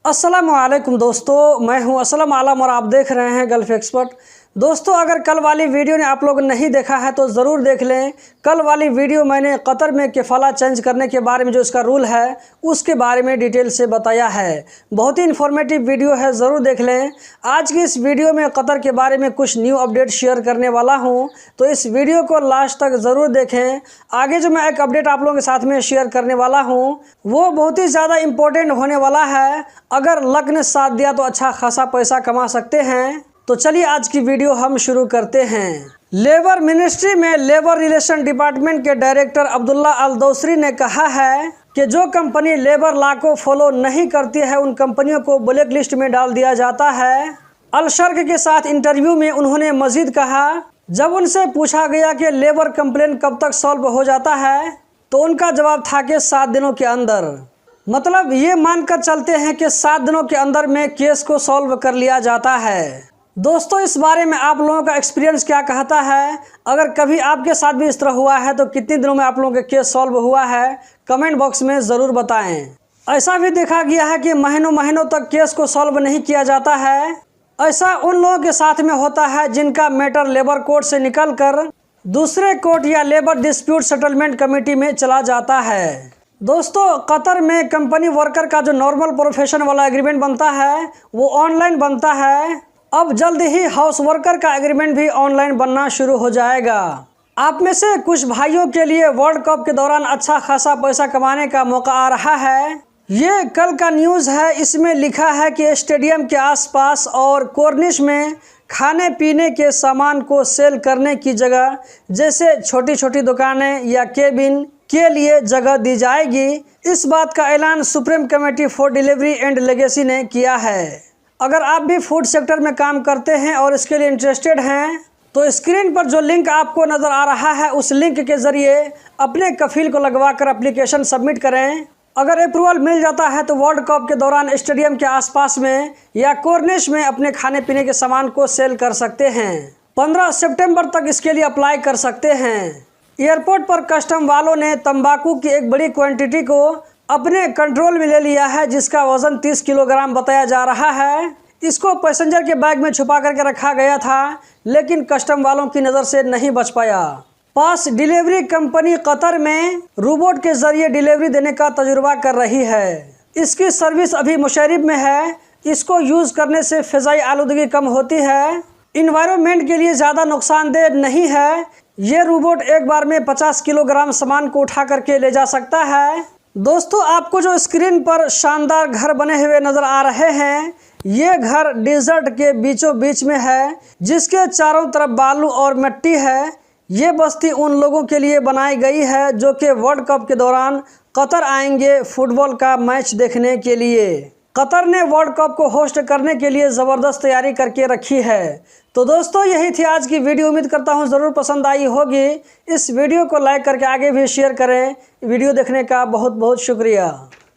अस्सलामुअलैकुम दोस्तों, मैं हूं असलम आलम और आप देख रहे हैं गल्फ एक्सपर्ट। दोस्तों, अगर कल वाली वीडियो ने आप लोग नहीं देखा है तो ज़रूर देख लें। कल वाली वीडियो मैंने कतर में केफ़ाला चेंज करने के बारे में, जो इसका रूल है उसके बारे में डिटेल से बताया है। बहुत ही इन्फॉर्मेटिव वीडियो है, ज़रूर देख लें। आज की इस वीडियो में कतर के बारे में कुछ न्यू अपडेट शेयर करने वाला हूं, तो इस वीडियो को लास्ट तक ज़रूर देखें। आगे जो मैं एक अपडेट आप लोगों के साथ में शेयर करने वाला हूं वो बहुत ही ज़्यादा इम्पोर्टेंट होने वाला है। अगर लक ने साथ दिया तो अच्छा खासा पैसा कमा सकते हैं। तो चलिए आज की वीडियो हम शुरू करते हैं। लेबर मिनिस्ट्री में लेबर रिलेशन डिपार्टमेंट के डायरेक्टर अब्दुल्ला अल दौसरी ने कहा है कि जो कंपनी लेबर लॉ को फॉलो नहीं करती है उन कंपनियों को ब्लैक लिस्ट में डाल दिया जाता है। अल शर्क के साथ इंटरव्यू में उन्होंने मजीद कहा, जब उनसे पूछा गया कि लेबर कंप्लेन कब तक सॉल्व हो जाता है तो उनका जवाब था कि 7 दिनों के अंदर। मतलब ये मानकर चलते हैं कि 7 दिनों के अंदर में केस को सॉल्व कर लिया जाता है। दोस्तों, इस बारे में आप लोगों का एक्सपीरियंस क्या कहता है? अगर कभी आपके साथ भी इस तरह हुआ है तो कितने दिनों में आप लोगों के केस सॉल्व हुआ है, कमेंट बॉक्स में ज़रूर बताएं। ऐसा भी देखा गया है कि महीनों महीनों तक केस को सॉल्व नहीं किया जाता है। ऐसा उन लोगों के साथ में होता है जिनका मैटर लेबर कोर्ट से निकलकर दूसरे कोर्ट या लेबर डिस्प्यूट सेटलमेंट कमेटी में चला जाता है। दोस्तों, कतर में कंपनी वर्कर का जो नॉर्मल प्रोफेशन वाला एग्रीमेंट बनता है वो ऑनलाइन बनता है। अब जल्द ही हाउस वर्कर का एग्रीमेंट भी ऑनलाइन बनना शुरू हो जाएगा। आप में से कुछ भाइयों के लिए वर्ल्ड कप के दौरान अच्छा खासा पैसा कमाने का मौका आ रहा है। ये कल का न्यूज़ है। इसमें लिखा है कि स्टेडियम के आसपास और कॉर्निश में खाने पीने के सामान को सेल करने की जगह, जैसे छोटी छोटी दुकानें या केबिन के लिए जगह दी जाएगी। इस बात का ऐलान supreme committee for delivery and legacy ने किया है। अगर आप भी फूड सेक्टर में काम करते हैं और इसके लिए इंटरेस्टेड हैं तो स्क्रीन पर जो लिंक आपको नज़र आ रहा है उस लिंक के ज़रिए अपने कफील को लगवाकर एप्लीकेशन सबमिट करें। अगर अप्रूवल मिल जाता है तो वर्ल्ड कप के दौरान स्टेडियम के आसपास में या कॉर्निश में अपने खाने पीने के सामान को सेल कर सकते हैं। 15 सितंबर तक इसके लिए अप्लाई कर सकते हैं। एयरपोर्ट पर कस्टम वालों ने तंबाकू की एक बड़ी क्वांटिटी को अपने कंट्रोल में ले लिया है, जिसका वजन 30 किलोग्राम बताया जा रहा है। इसको पैसेंजर के बैग में छुपा करके रखा गया था, लेकिन कस्टम वालों की नज़र से नहीं बच पाया। पास डिलीवरी कंपनी कतर में रोबोट के जरिए डिलीवरी देने का तजुर्बा कर रही है। इसकी सर्विस अभी मुशर्रफ में है। इसको यूज़ करने से फ़िज़ाई आलूदगी कम होती है, इन्वायरमेंट के लिए ज़्यादा नुकसानदेह नहीं है। ये रोबोट एक बार में 50 किलोग्राम सामान को उठा करके ले जा सकता है। दोस्तों, आपको जो स्क्रीन पर शानदार घर बने हुए नज़र आ रहे हैं, ये घर डिजर्ट के बीचों बीच में है, जिसके चारों तरफ बालू और मिट्टी है। ये बस्ती उन लोगों के लिए बनाई गई है जो कि वर्ल्ड कप के दौरान कतर आएंगे फुटबॉल का मैच देखने के लिए। कतर ने वर्ल्ड कप को होस्ट करने के लिए ज़बरदस्त तैयारी करके रखी है। तो दोस्तों, यही थी आज की वीडियो। उम्मीद करता हूँ ज़रूर पसंद आई होगी। इस वीडियो को लाइक करके आगे भी शेयर करें। वीडियो देखने का बहुत बहुत शुक्रिया।